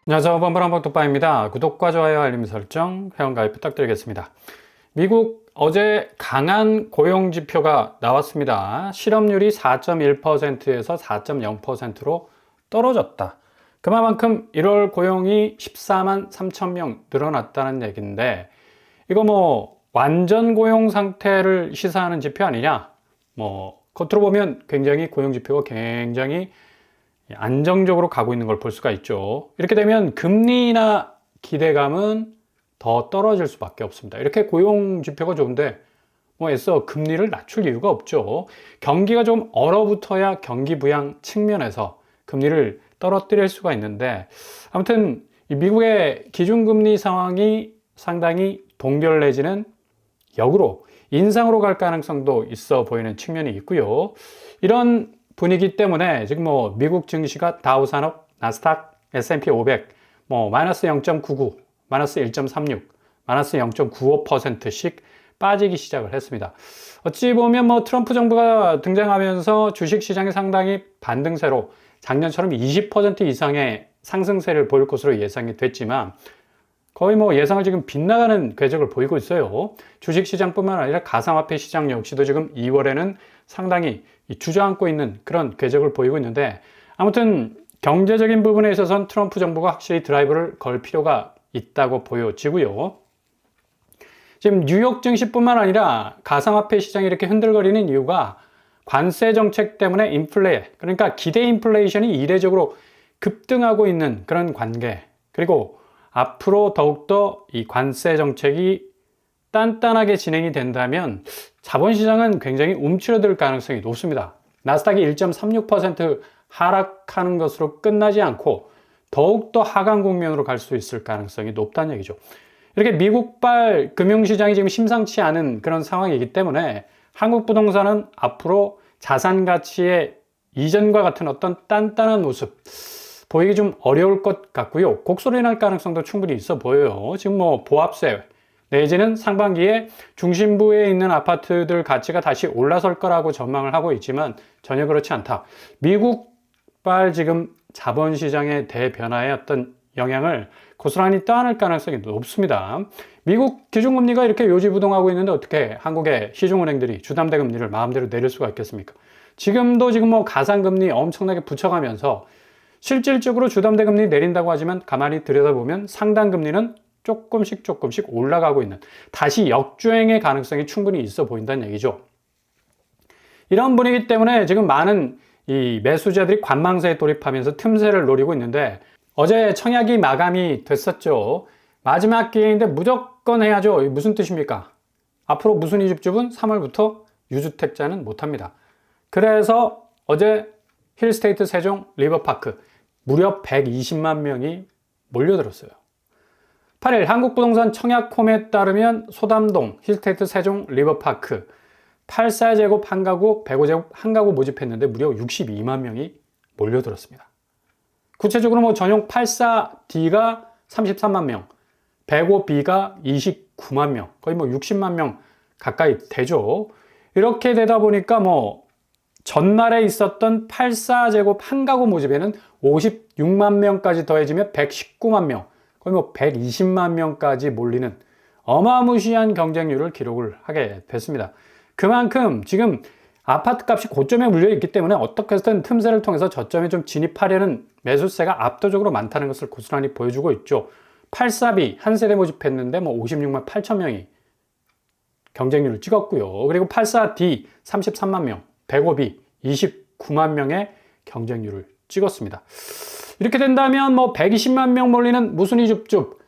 안녕하세요. 범블한박독바입니다. 구독과 좋아요, 알림 설정, 회원가입 부탁드리겠습니다. 미국 어제 강한 고용지표가 나왔습니다. 실업률이 4.1%에서 4.0%로 떨어졌다. 그만큼 1월 고용이 14만 3천 명 늘어났다는 얘기인데, 이거 완전 고용 상태를 시사하는 지표 아니냐? 겉으로 보면 굉장히 고용지표가 굉장히 안정적으로 가고 있는 걸 볼 수가 있죠. 이렇게 되면 금리나 기대감은 더 떨어질 수밖에 없습니다. 이렇게 고용 지표가 좋은데 애써 금리를 낮출 이유가 없죠. 경기가 좀 얼어붙어야 경기 부양 측면에서 금리를 떨어뜨릴 수가 있는데, 아무튼 이 미국의 기준금리 상황이 상당히 동결 내지는 역으로 인상으로 갈 가능성도 있어 보이는 측면이 있고요. 이런 분위기 때문에 지금 미국 증시가 다우산업, 나스닥, S&P 500 마이너스 0.99, 마이너스 1.36, 마이너스 0.95%씩 빠지기 시작을 했습니다. 어찌 보면 트럼프 정부가 등장하면서 주식 시장이 상당히 반등세로 작년처럼 20% 이상의 상승세를 보일 것으로 예상이 됐지만, 거의 예상을 지금 빗나가는 궤적을 보이고 있어요. 주식시장뿐만 아니라 가상화폐 시장 역시도 지금 2월에는 상당히 주저앉고 있는 그런 궤적을 보이고 있는데, 아무튼 경제적인 부분에 있어서는 트럼프 정부가 확실히 드라이브를 걸 필요가 있다고 보여지고요. 지금 뉴욕 증시뿐만 아니라 가상화폐 시장이 이렇게 흔들거리는 이유가 관세 정책 때문에 그러니까 기대 인플레이션이 이례적으로 급등하고 있는 그런 관계, 그리고 앞으로 더욱더 이 관세 정책이 단단하게 진행이 된다면 자본시장은 굉장히 움츠러들 가능성이 높습니다. 나스닥이 1.36% 하락하는 것으로 끝나지 않고 더욱더 하강 국면으로 갈 수 있을 가능성이 높다는 얘기죠. 이렇게 미국발 금융시장이 지금 심상치 않은 그런 상황이기 때문에 한국 부동산은 앞으로 자산 가치의 이전과 같은 어떤 단단한 모습 보이기 좀 어려울 것 같고요. 곡소리 날 가능성도 충분히 있어 보여요. 지금 보합세 내지는 상반기에 중심부에 있는 아파트들 가치가 다시 올라설 거라고 전망을 하고 있지만 전혀 그렇지 않다. 미국발 지금 자본시장의 대변화의 어떤 영향을 고스란히 떠안을 가능성이 높습니다. 미국 기준금리가 이렇게 요지부동하고 있는데 어떻게 한국의 시중은행들이 주담대 금리를 마음대로 내릴 수가 있겠습니까? 지금도 가상금리 엄청나게 붙여가면서 실질적으로 주담대 금리 내린다고 하지만 가만히 들여다보면 상당금리는 조금씩 올라가고 있는, 다시 역주행의 가능성이 충분히 있어 보인다는 얘기죠. 이런 분위기 때문에 지금 많은 이 매수자들이 관망세에 돌입하면서 틈새를 노리고 있는데, 어제 청약이 마감이 됐었죠. 마지막 기회인데 무조건 해야죠. 무슨 뜻입니까? 앞으로 무순위 집주분 3월부터 유주택자는 못합니다. 그래서 어제 힐스테이트 세종 리버파크 무려 120만 명이 몰려들었어요. 8일 한국부동산 청약홈에 따르면 소담동 힐스테이트 세종 리버파크 84제곱 한 가구, 105제곱 한 가구 모집했는데 무려 62만 명이 몰려들었습니다. 구체적으로 전용 84D가 33만 명, 105B가 29만 명, 거의 60만 명 가까이 되죠. 이렇게 되다 보니까 전날에 있었던 84제곱 한 가구 모집에는 56만 명까지 더해지면 119만 명, 거의 120만 명까지 몰리는 어마무시한 경쟁률을 기록을 하게 됐습니다. 그만큼 지금 아파트 값이 고점에 물려 있기 때문에 어떻게 해서든 틈새를 통해서 저점에 좀 진입하려는 매수세가 압도적으로 많다는 것을 고스란히 보여주고 있죠. 84B 한 세대 모집했는데 56만 8천 명이 경쟁률을 찍었고요. 그리고 84D 33만 명, 105B 29만 명의 경쟁률을 찍었습니다. 이렇게 된다면 120만 명 몰리는 무순위 줍줍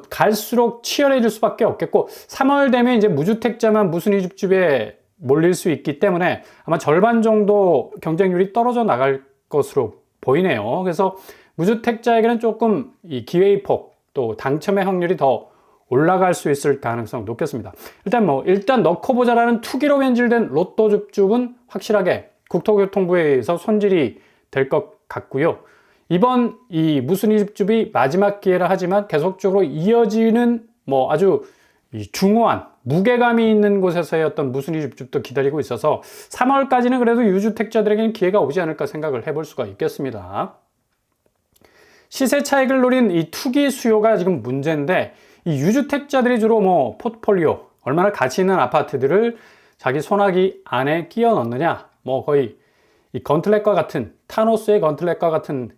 갈수록 치열해질 수밖에 없겠고, 3월 되면 이제 무주택자만 무순위 줍줍에 몰릴 수 있기 때문에 아마 절반 정도 경쟁률이 떨어져 나갈 것으로 보이네요. 그래서 무주택자에게는 조금 이 기회의 폭, 또 당첨의 확률이 더 올라갈 수 있을 가능성 높겠습니다. 일단 넣고 보자라는 투기로 변질된 로또 줍줍은 확실하게 국토교통부에 의해서 손질이 될 것 같고요. 이번 이 무순위 줍줍이 마지막 기회라 하지만 계속적으로 이어지는 아주 중후한 무게감이 있는 곳에서의 어떤 무순위 줍줍도 기다리고 있어서 3월까지는 그래도 유주택자들에게는 기회가 오지 않을까 생각을 해볼 수가 있겠습니다. 시세 차익을 노린 이 투기 수요가 지금 문제인데, 이 유주택자들이 주로 뭐 포트폴리오, 얼마나 가치 있는 아파트들을 자기 손아귀 안에 끼워 넣느냐, 뭐 거의 이 건틀렛과 같은, 타노스의 건틀렛과 같은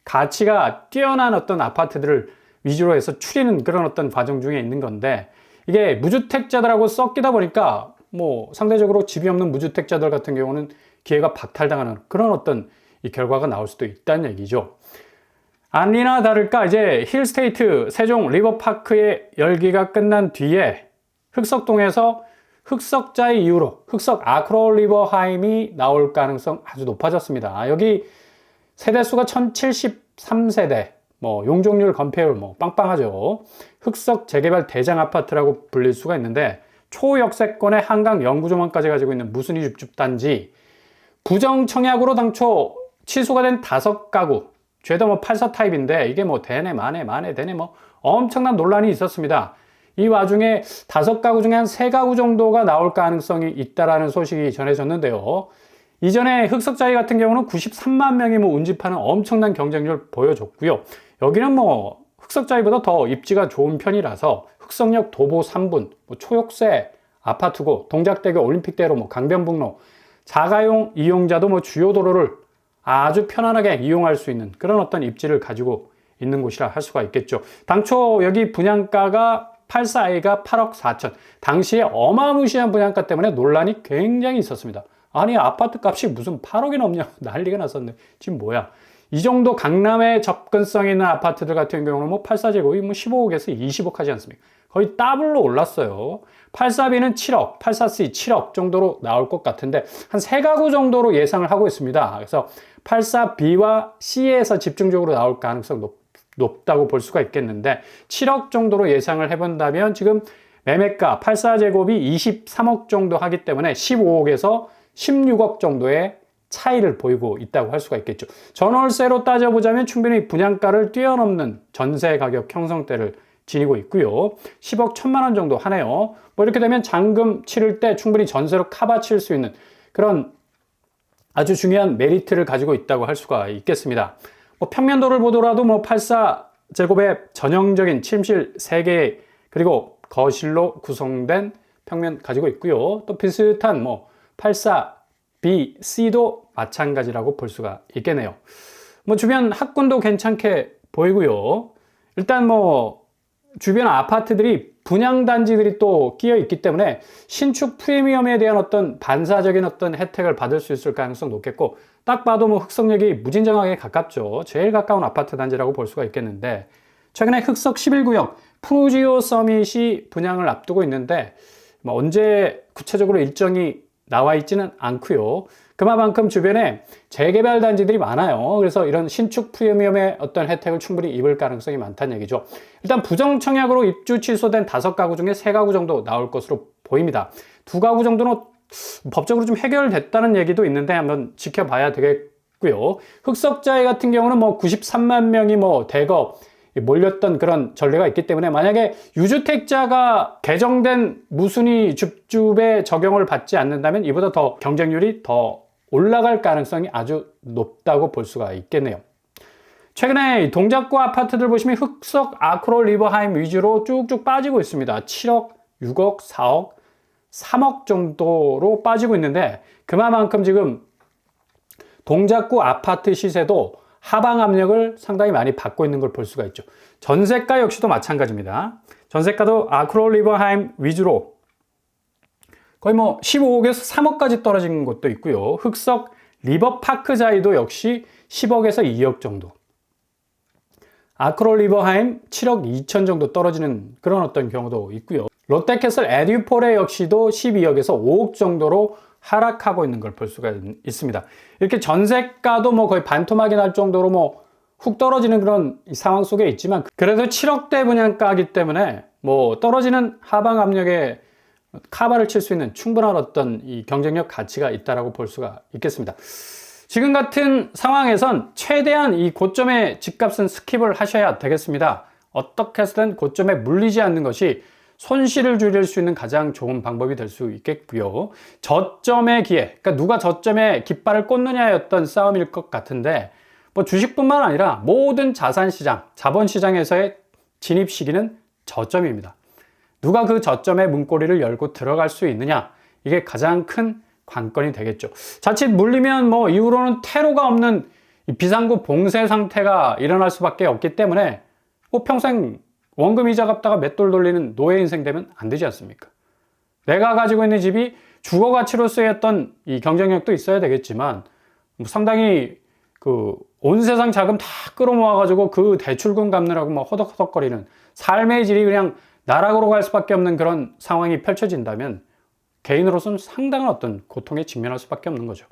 가치가 뛰어난 어떤 아파트들을 위주로 해서 추리는 그런 어떤 과정 중에 있는 건데, 이게 무주택자들하고 섞이다 보니까 뭐 상대적으로 집이 없는 무주택자들 같은 경우는 기회가 박탈당하는 그런 어떤 이 결과가 나올 수도 있다는 얘기죠. 아니나 다를까 이제 힐스테이트 세종 리버파크의 열기가 끝난 뒤에 흑석동에서 흑석자의 이후로 흑석 아크롤리버하임이 나올 가능성 아주 높아졌습니다. 여기 세대수가 1073세대, 뭐 용적률 건폐율 뭐 빵빵하죠. 흑석 재개발 대장 아파트라고 불릴 수가 있는데, 초역세권의 한강 영구조망까지 가지고 있는 무순위 줍줍단지, 부정 청약으로 당초 취소가 된 5가구, 죄다 뭐 84 타입인데 이게 뭐 되네 마네 되네 뭐 엄청난 논란이 있었습니다. 이 와중에 5가구 중에 한 3가구 정도가 나올 가능성이 있다라는 소식이 전해졌는데요. 이전에 흑석자이 같은 경우는 93만 명이 뭐 운집하는 엄청난 경쟁률 보여줬고요. 여기는 뭐 흑석자이보다 더 입지가 좋은 편이라서 흑석역 도보 3분, 뭐 초역세 아파트고, 동작대교 올림픽대로 뭐 강변북로, 자가용 이용자도 뭐 주요 도로를 아주 편안하게 이용할 수 있는 그런 어떤 입지를 가지고 있는 곳이라 할 수가 있겠죠. 당초 여기 분양가가 84A가 8억 4천. 당시에 어마무시한 분양가 때문에 논란이 굉장히 있었습니다. 아니 아파트 값이 무슨 8억이 넘냐 난리가 났었네. 지금 뭐야. 이 정도 강남에 접근성 있는 아파트들 같은 경우는 뭐 84제곱이 뭐 15억에서 20억 하지 않습니까? 거의 더블로 올랐어요. 84B는 7억, 84C 7억 정도로 나올 것 같은데 한 3가구 정도로 예상을 하고 있습니다. 그래서 84B와 C에서 집중적으로 나올 가능성 높다고 볼 수가 있겠는데, 7억 정도로 예상을 해본다면 지금 매매가 84제곱이 23억 정도 하기 때문에 15억에서 16억 정도의 차이를 보이고 있다고 할 수가 있겠죠. 전월세로 따져보자면 충분히 분양가를 뛰어넘는 전세 가격 형성대를 지니고 있고요. 10억 1천만 원 정도 하네요. 뭐 이렇게 되면 잔금 치를 때 충분히 전세로 커버 칠 수 있는 그런 아주 중요한 메리트를 가지고 있다고 할 수가 있겠습니다. 뭐 평면도를 보더라도 뭐 84제곱의 전형적인 침실 3개 그리고 거실로 구성된 평면 가지고 있고요. 또 비슷한 뭐 84B, C도 마찬가지라고 볼 수가 있겠네요. 뭐 주변 학군도 괜찮게 보이고요. 일단 뭐 주변 아파트들이 분양단지들이 또 끼어 있기 때문에 신축 프리미엄에 대한 어떤 반사적인 어떤 혜택을 받을 수 있을 가능성 높겠고, 딱 봐도 뭐 흑석역이 무진장하게 가깝죠. 제일 가까운 아파트 단지라고 볼 수가 있겠는데, 최근에 흑석 11구역 푸르지오 서밋이 분양을 앞두고 있는데 뭐 언제 구체적으로 일정이 나와 있지는 않고요. 그만큼 주변에 재개발 단지들이 많아요. 그래서 이런 신축 프리미엄의 어떤 혜택을 충분히 입을 가능성이 많다는 얘기죠. 일단 부정청약으로 입주 취소된 5가구 중에 3가구 정도 나올 것으로 보입니다. 2가구 정도는 법적으로 좀 해결됐다는 얘기도 있는데 한번 지켜봐야 되겠고요. 흑석자이 같은 경우는 뭐 93만 명이 뭐 대거 몰렸던 그런 전례가 있기 때문에, 만약에 유주택자가 개정된 무순위 줍줍의 적용을 받지 않는다면 이보다 더 경쟁률이 더 올라갈 가능성이 아주 높다고 볼 수가 있겠네요. 최근에 동작구 아파트들 보시면 흑석 아크롤 리버하임 위주로 쭉쭉 빠지고 있습니다. 7억, 6억, 4억, 3억 정도로 빠지고 있는데, 그만큼 지금 동작구 아파트 시세도 하방 압력을 상당히 많이 받고 있는 걸 볼 수가 있죠. 전세가 역시도 마찬가지입니다. 전세가도 아크롤 리버하임 위주로 거의 뭐 15억에서 3억까지 떨어진 곳도 있고요. 흑석 리버파크자이도 역시 10억에서 2억 정도. 아크롤 리버하임 7억 2천 정도 떨어지는 그런 어떤 경우도 있고요. 롯데캐슬 에듀폴에 역시도 12억에서 5억 정도로 하락하고 있는 걸 볼 수가 있습니다. 이렇게 전세가도 뭐 거의 반토막이 날 정도로 뭐 훅 떨어지는 그런 상황 속에 있지만, 그래도 7억대 분양가이기 때문에 뭐 떨어지는 하방 압력에 카바를 칠 수 있는 충분한 어떤 이 경쟁력 가치가 있다라고 볼 수가 있겠습니다. 지금 같은 상황에선 최대한 이 고점의 집값은 스킵을 하셔야 되겠습니다. 어떻게 해서든 고점에 물리지 않는 것이 손실을 줄일 수 있는 가장 좋은 방법이 될 수 있겠고요. 저점의 기회, 그러니까 누가 저점에 깃발을 꽂느냐였던 싸움일 것 같은데, 뭐 주식뿐만 아니라 모든 자산시장, 자본시장에서의 진입 시기는 저점입니다. 누가 그 저점에 문고리를 열고 들어갈 수 있느냐, 이게 가장 큰 관건이 되겠죠. 자칫 물리면 뭐 이후로는 퇴로가 없는 이 비상구 봉쇄 상태가 일어날 수밖에 없기 때문에 뭐 평생 원금 이자 갚다가 맷돌 돌리는 노예 인생 되면 안 되지 않습니까? 내가 가지고 있는 집이 주거 가치로 쓰였던 이 경쟁력도 있어야 되겠지만 뭐 상당히 그 온 세상 자금 다 끌어모아 가지고 그 대출금 갚느라고 막 허덕허덕거리는 삶의 질이 그냥 나락으로 갈 수밖에 없는 그런 상황이 펼쳐진다면 개인으로서는 상당한 어떤 고통에 직면할 수밖에 없는 거죠.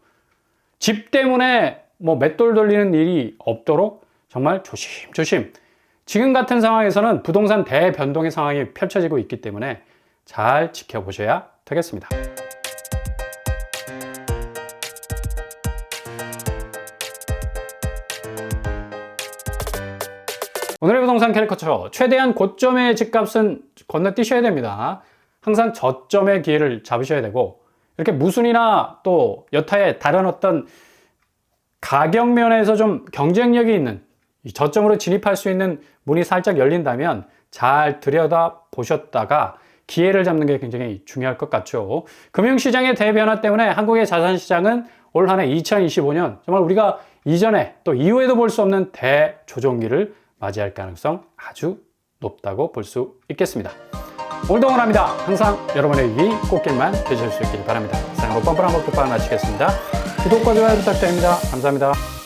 집 때문에 뭐 맷돌 돌리는 일이 없도록 정말 조심조심, 지금 같은 상황에서는 부동산 대변동의 상황이 펼쳐지고 있기 때문에 잘 지켜보셔야 되겠습니다. 오늘의 부동산 캐리커처, 최대한 고점의 집값은 건너뛰셔야 됩니다. 항상 저점의 기회를 잡으셔야 되고, 이렇게 무순이나 또 여타의 다른 어떤 가격 면에서 좀 경쟁력이 있는 이 저점으로 진입할 수 있는 문이 살짝 열린다면 잘 들여다 보셨다가 기회를 잡는 게 굉장히 중요할 것 같죠. 금융시장의 대변화 때문에 한국의 자산시장은 올 한 해 2025년 정말 우리가 이전에 또 이후에도 볼 수 없는 대조정기를 맞이할 가능성 아주 높다고 볼 수 있겠습니다. 오늘도 응원합니다. 항상 여러분의 이 꽃길만 되실 수 있길 바랍니다. 이상으로 뻔뻔한 목표판 마치겠습니다. 구독과 좋아요 부탁드립니다. 감사합니다.